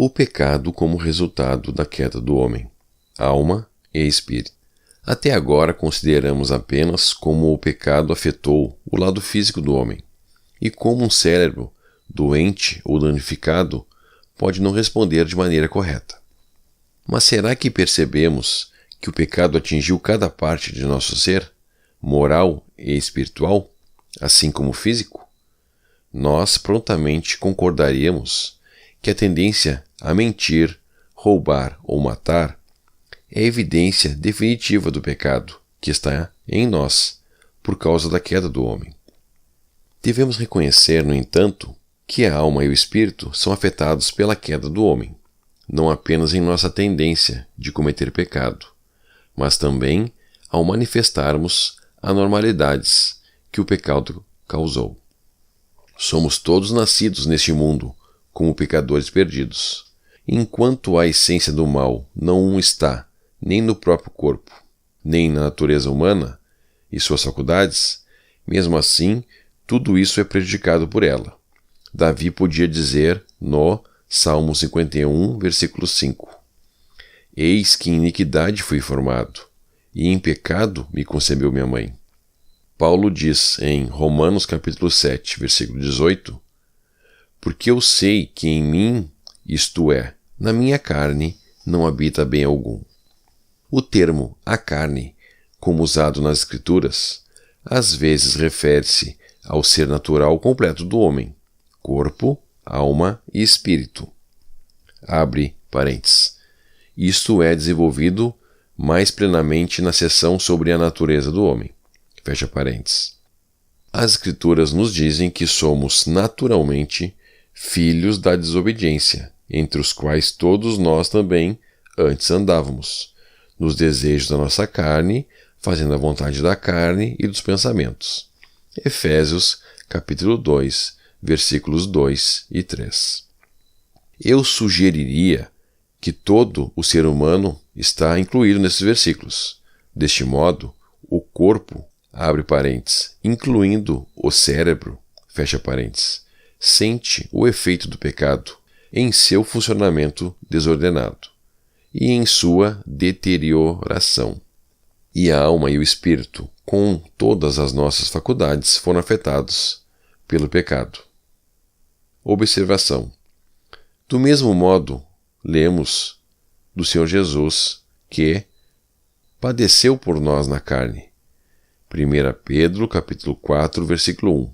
O pecado como resultado da queda do homem, alma e espírito. Até agora consideramos apenas como o pecado afetou o lado físico do homem, e como um cérebro doente ou danificado pode não responder de maneira correta. Mas será que percebemos que o pecado atingiu cada parte de nosso ser, moral e espiritual, assim como físico? Nós prontamente concordaríamos que a tendência a mentir, roubar ou matar é evidência definitiva do pecado que está em nós por causa da queda do homem. Devemos reconhecer, no entanto, que a alma e o espírito são afetados pela queda do homem, não apenas em nossa tendência de cometer pecado, mas também ao manifestarmos anormalidades que o pecado causou. Somos todos nascidos neste mundo como pecadores perdidos. Enquanto a essência do mal não está nem no próprio corpo, nem na natureza humana e suas faculdades, mesmo assim, tudo isso é prejudicado por ela. Davi podia dizer no Salmo 51, versículo 5: Eis que em iniquidade fui formado, e em pecado me concebeu minha mãe. Paulo diz em Romanos capítulo 7, versículo 18: Porque eu sei que em mim, isto é, na minha carne, não habita bem algum. O termo a carne, como usado nas Escrituras, às vezes refere-se ao ser natural completo do homem, corpo, alma e espírito. Abre parênteses. Isto é desenvolvido mais plenamente na seção sobre a natureza do homem. Fecha parênteses. As Escrituras nos dizem que somos naturalmente filhos da desobediência, entre os quais todos nós também antes andávamos, nos desejos da nossa carne, fazendo a vontade da carne e dos pensamentos. Efésios, capítulo 2, versículos 2 e 3. Eu sugeriria que todo o ser humano está incluído nesses versículos. Deste modo, o corpo, abre parênteses, incluindo o cérebro, fecha parênteses, sente o efeito do pecado em seu funcionamento desordenado e em sua deterioração. E a alma e o espírito, com todas as nossas faculdades, foram afetados pelo pecado. Observação. Do mesmo modo, lemos do Senhor Jesus que padeceu por nós na carne. 1 Pedro, capítulo 4, versículo 1.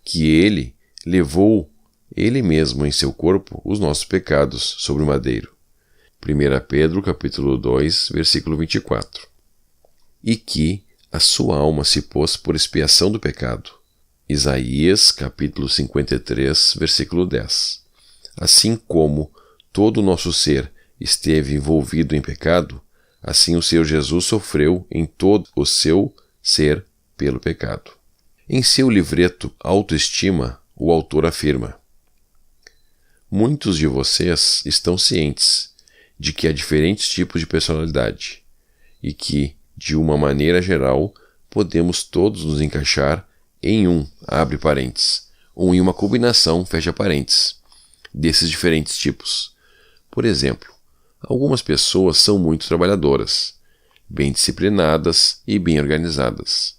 Que ele levou ele mesmo em seu corpo os nossos pecados sobre o madeiro. 1 Pedro, capítulo 2, versículo 24. E que a sua alma se pôs por expiação do pecado. Isaías, capítulo 53, versículo 10. Assim como todo o nosso ser esteve envolvido em pecado, assim o Senhor Jesus sofreu em todo o seu ser pelo pecado. Em seu livreto Autoestima, o autor afirma: Muitos de vocês estão cientes de que há diferentes tipos de personalidade e que, de uma maneira geral, podemos todos nos encaixar em abre parênteses, ou em uma combinação, fecha parênteses, desses diferentes tipos. Por exemplo, algumas pessoas são muito trabalhadoras, bem disciplinadas e bem organizadas.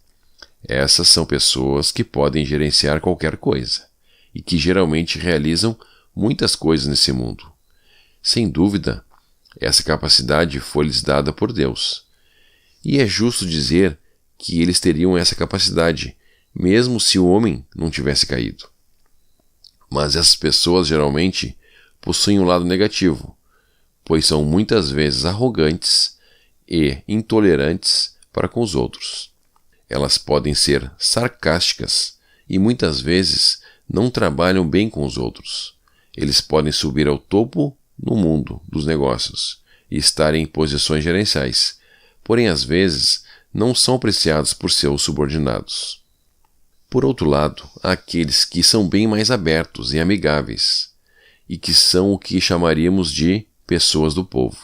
Essas são pessoas que podem gerenciar qualquer coisa e que geralmente realizam muitas coisas nesse mundo. Sem dúvida, essa capacidade foi-lhes dada por Deus. E é justo dizer que eles teriam essa capacidade, mesmo se o homem não tivesse caído. Mas essas pessoas geralmente possuem um lado negativo, pois são muitas vezes arrogantes e intolerantes para com os outros. Elas podem ser sarcásticas e muitas vezes não trabalham bem com os outros. Eles podem subir ao topo no mundo dos negócios e estar em posições gerenciais, porém às vezes não são apreciados por seus subordinados. Por outro lado, há aqueles que são bem mais abertos e amigáveis, e que são o que chamaríamos de pessoas do povo.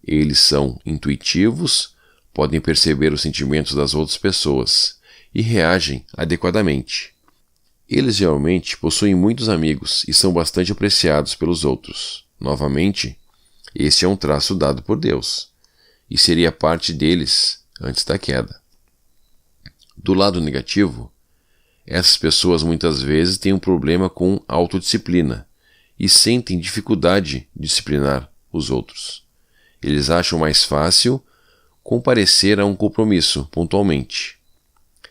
Eles são intuitivos, podem perceber os sentimentos das outras pessoas e reagem adequadamente. Eles geralmente possuem muitos amigos e são bastante apreciados pelos outros, Novamente, este é um traço dado por Deus, e seria parte deles antes da queda. Do lado negativo, essas pessoas muitas vezes têm um problema com autodisciplina e sentem dificuldade de disciplinar os outros. Eles acham mais fácil comparecer a um compromisso pontualmente,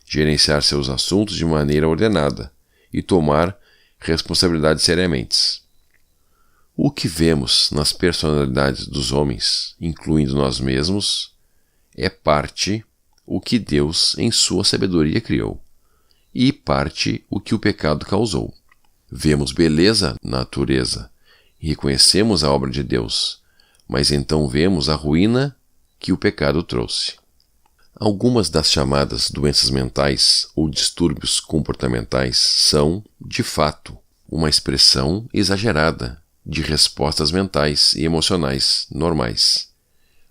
gerenciar seus assuntos de maneira ordenada e tomar responsabilidades seriamente. O que vemos nas personalidades dos homens, incluindo nós mesmos, é parte o que Deus, em sua sabedoria, criou, e parte o que o pecado causou. Vemos beleza na natureza e reconhecemos a obra de Deus, mas então vemos a ruína que o pecado trouxe. Algumas das chamadas doenças mentais ou distúrbios comportamentais são, de fato, uma expressão exagerada de respostas mentais e emocionais normais,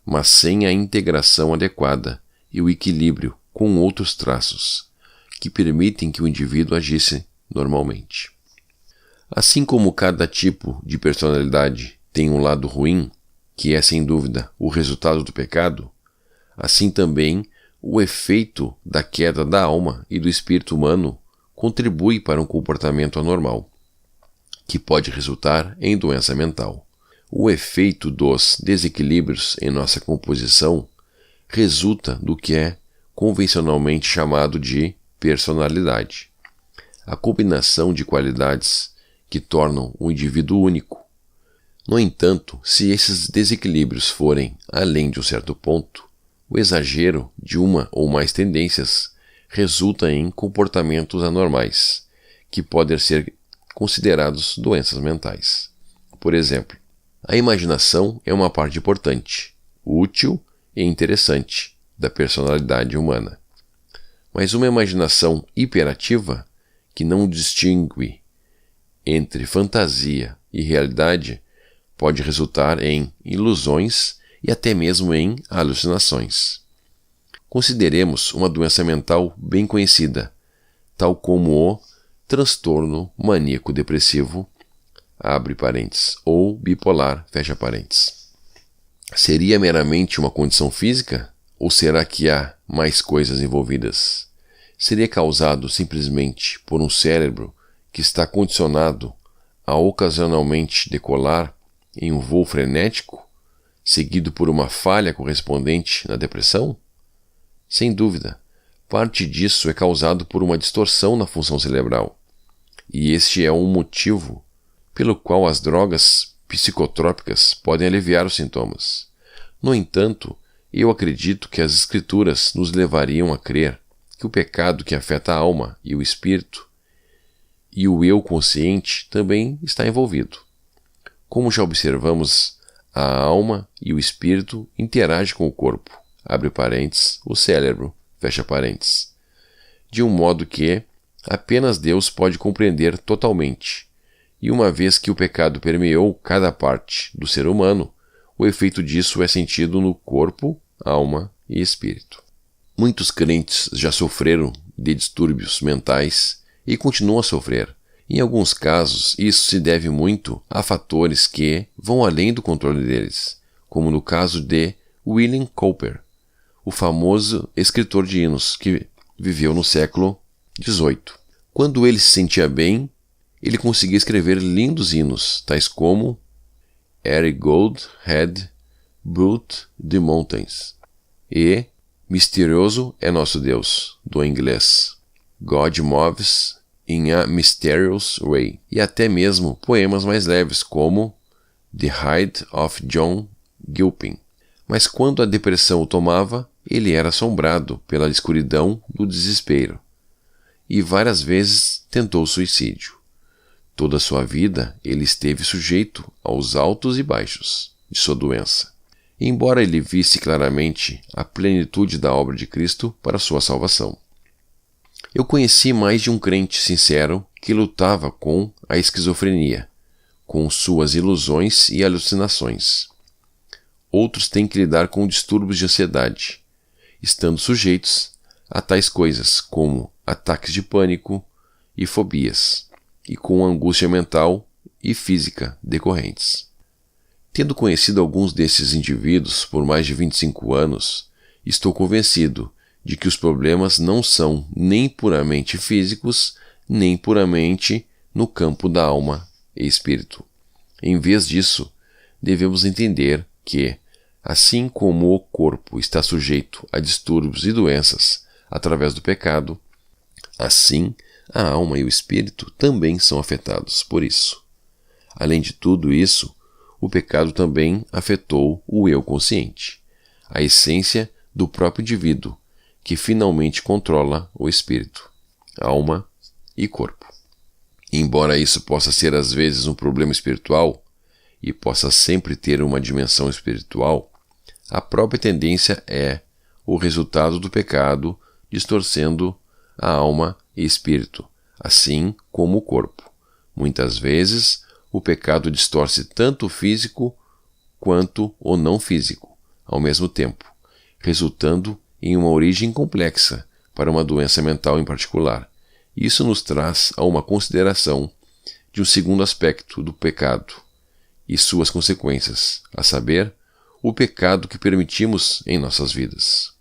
mas sem a integração adequada e o equilíbrio com outros traços que permitem que o indivíduo agisse normalmente. Assim como cada tipo de personalidade tem um lado ruim, que é sem dúvida o resultado do pecado, assim também o efeito da queda da alma e do espírito humano contribui para um comportamento anormal, que pode resultar em doença mental. O efeito dos desequilíbrios em nossa composição resulta do que é convencionalmente chamado de personalidade, a combinação de qualidades que tornam o indivíduo único. No entanto, se esses desequilíbrios forem além de um certo ponto, o exagero de uma ou mais tendências resulta em comportamentos anormais, que podem ser considerados doenças mentais. Por exemplo, a imaginação é uma parte importante, útil e interessante da personalidade humana. Mas uma imaginação hiperativa, que não distingue entre fantasia e realidade, pode resultar em ilusões e até mesmo em alucinações. Consideremos uma doença mental bem conhecida, tal como o transtorno maníaco-depressivo, abre parênteses, ou bipolar, fecha parênteses. Seria meramente uma condição física? Ou será que há mais coisas envolvidas? Seria causado simplesmente por um cérebro que está condicionado a ocasionalmente decolar em um voo frenético, seguido por uma falha correspondente na depressão? Sem dúvida, parte disso é causado por uma distorção na função cerebral, e este é um motivo pelo qual as drogas psicotrópicas podem aliviar os sintomas. No entanto, eu acredito que as Escrituras nos levariam a crer que o pecado que afeta a alma e o espírito e o eu consciente também está envolvido. Como já observamos, a alma e o espírito interagem com o corpo, abre parênteses, o cérebro, fecha parênteses, de um modo que apenas Deus pode compreender totalmente. E uma vez que o pecado permeou cada parte do ser humano, o efeito disso é sentido no corpo, alma e espírito. Muitos crentes já sofreram de distúrbios mentais e continuam a sofrer. Em alguns casos, isso se deve muito a fatores que vão além do controle deles, como no caso de William Cowper, o famoso escritor de hinos que viveu no século XVIII. Quando ele se sentia bem, ele conseguia escrever lindos hinos, tais como Airy Gold Head Built the Mountains e Misterioso é Nosso Deus, do inglês God Moves in a Mysterious Way, e até mesmo poemas mais leves como The Height of John Gilpin. Mas quando a depressão o tomava, ele era assombrado pela escuridão do desespero e várias vezes tentou suicídio. Toda a sua vida ele esteve sujeito aos altos e baixos de sua doença, embora ele visse claramente a plenitude da obra de Cristo para sua salvação. Eu conheci mais de um crente sincero que lutava com a esquizofrenia, com suas ilusões e alucinações. Outros têm que lidar com distúrbios de ansiedade, estando sujeitos a tais coisas como ataques de pânico e fobias, e com angústia mental e física decorrentes. Tendo conhecido alguns desses indivíduos por mais de 25 anos, estou convencido de que os problemas não são nem puramente físicos, nem puramente no campo da alma e espírito. Em vez disso, devemos entender que, assim como o corpo está sujeito a distúrbios e doenças através do pecado, assim a alma e o espírito também são afetados por isso. Além de tudo isso, o pecado também afetou o eu consciente, a essência do próprio indivíduo, que finalmente controla o espírito, alma e corpo. Embora isso possa ser às vezes um problema espiritual, e possa sempre ter uma dimensão espiritual, a própria tendência é o resultado do pecado distorcendo a alma e espírito, assim como o corpo. Muitas vezes, o pecado distorce tanto o físico quanto o não físico, ao mesmo tempo, resultando em uma origem complexa para uma doença mental em particular. Isso nos traz a uma consideração de um segundo aspecto do pecado e suas consequências, a saber, o pecado que permitimos em nossas vidas.